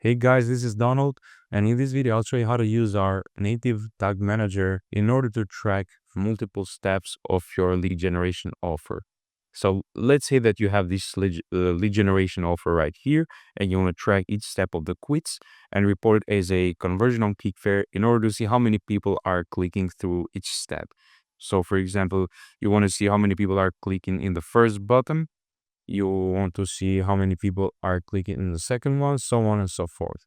Hey guys, this is Donald, and in this video I'll show you how to use our native tag manager in order to track multiple steps of your lead generation offer. So let's say that you have this lead generation offer right here, and you want to track each step of the quits and report it as a conversion on ClickFlare in order to see how many people are clicking through each step. So for example, you want to see how many people are clicking in the first button. You want to see how many people are clicking in the second one, so on and so forth.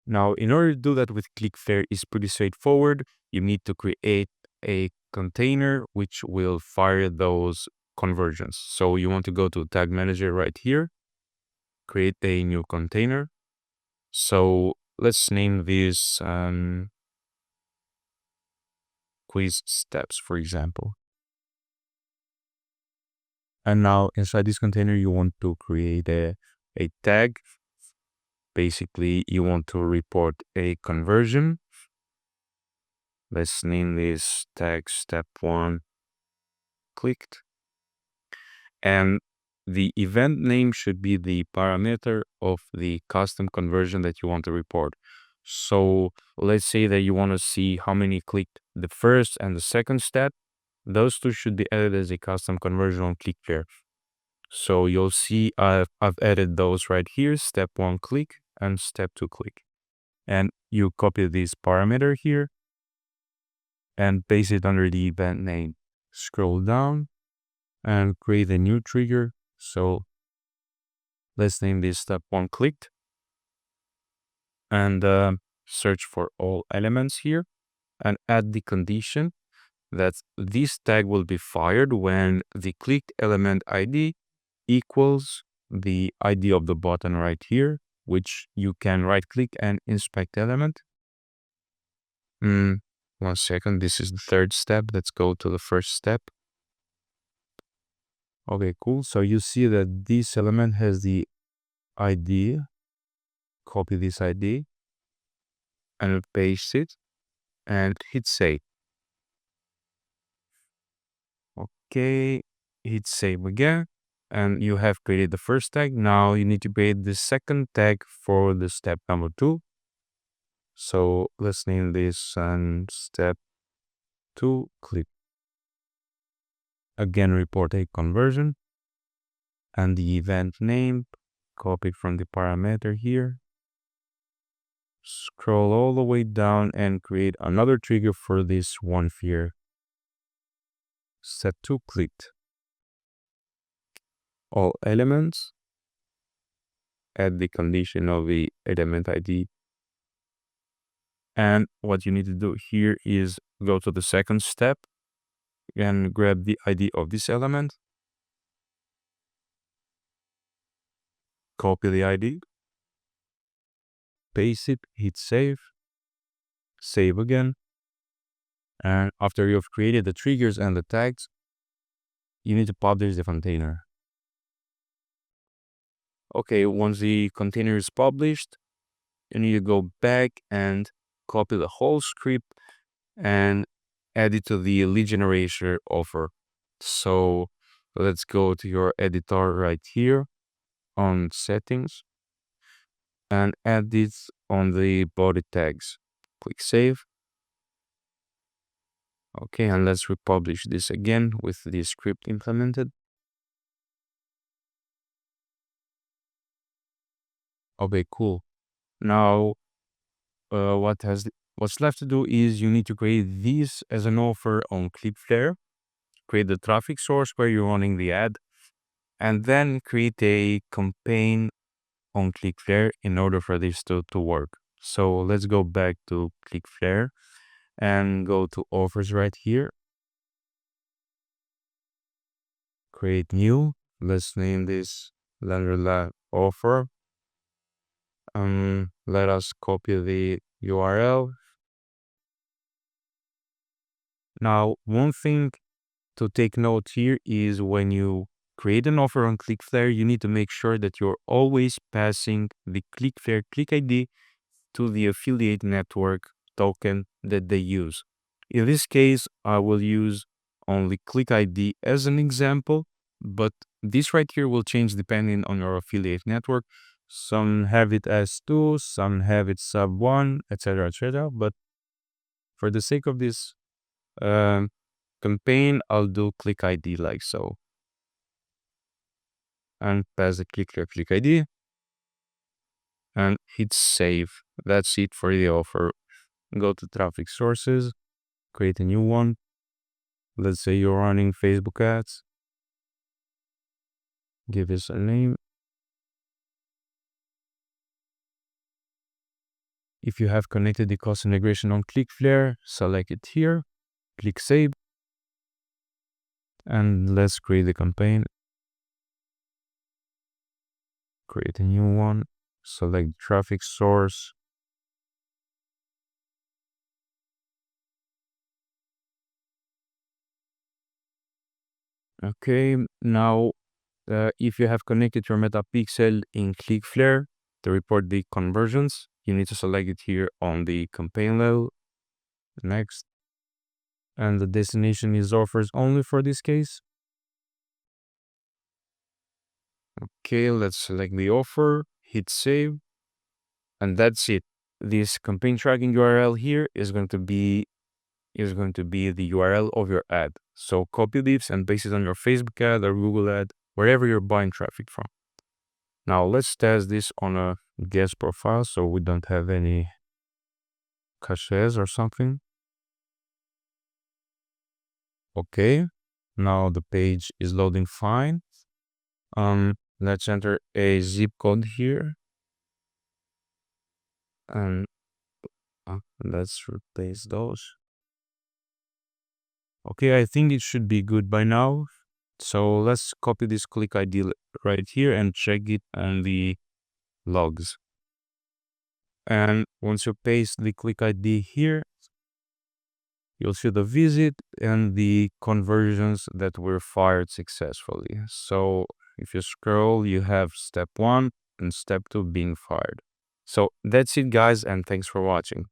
Now, in order to do that with ClickFlare is pretty straightforward. You need to create a container which will fire those conversions. So you want to go to Tag Manager right here, create a new container. So let's name this quiz steps, for example. And now inside this container, you want to create a tag. Basically, you want to report a conversion. Let's name this tag step 1 clicked. And the event name should be the parameter of the custom conversion that you want to report. So let's say that you want to see how many clicked the first and the second step. Those two should be added as a custom conversion on ClickFlare. So you'll see I've added those right here, step 1 click and step 2 click. And you copy this parameter here and paste it under the event name. Scroll down and create a new trigger. So let's name this step 1 clicked and search for all elements here and add the condition that this tag will be fired when the clicked element ID equals the ID of the button right here, which you can right click and inspect element. 1 second, this is the third step. Let's go to the first step. Okay, cool. So you see that this element has the ID. Copy this ID and paste it and hit save. Okay, hit save again. And you have created the first tag. Now you need to create the second tag for the step number 2. So let's name this step 2 click. Again, report a conversion and the event name, copy from the parameter here. Scroll all the way down and create another trigger for this one here. Step 2 clicked. All elements, add the condition of the element ID. And what you need to do here is go to the second step and grab the ID of this element. Copy the ID. Paste it, hit save. Save again. And after you've created the triggers and the tags, you need to publish the container. Okay, once the container is published, you need to go back and copy the whole script and add it to the lead generation offer. So let's go to your editor right here on settings and add this on the body tags. Click save. Okay, and let's republish this again with the script implemented. Okay, cool. Now, what's left to do is you need to create this as an offer on ClickFlare, create the traffic source where you're running the ad, and then create a campaign on ClickFlare in order for this to work. So let's go back to ClickFlare and go to offers right here. Create new. Let's name this Lab offer. Let us copy the URL. Now, one thing to take note here is when you create an offer on ClickFlare, you need to make sure that you're always passing the ClickFlare click ID to the affiliate network token that they use. In this case, I will use only click ID as an example, but this right here will change depending on your affiliate network. Some have it as 2, some have it sub 1, etc., etc. But for the sake of this campaign, I'll do click ID like so. And pass the click ID and hit save. That's it for the offer. Go to traffic sources, create a new one. Let's say you're running Facebook ads. Give this a name. If you have connected the cost integration on ClickFlare, select it here, click save, and let's create the campaign. Create a new one, select traffic source. Okay, now if you have connected your metapixel in ClickFlare to report the conversions, you need to select it here on the campaign level. Next. And the destination is offers only for this case. Okay, let's select the offer, hit save, and that's it. This campaign tracking URL here is going to be the URL of your ad. So copy this and paste it on your Facebook ad or Google ad, wherever you're buying traffic from. Now let's test this on a guest profile so we don't have any caches or something. Okay, now the page is loading fine. Let's enter a zip code here. And let's replace those. Okay, I think it should be good by now. So let's copy this click ID right here and check it on the logs. And once you paste the click ID here, you'll see the visit and the conversions that were fired successfully. So if you scroll, you have step 1 and step 2 being fired. So that's it, guys, and thanks for watching.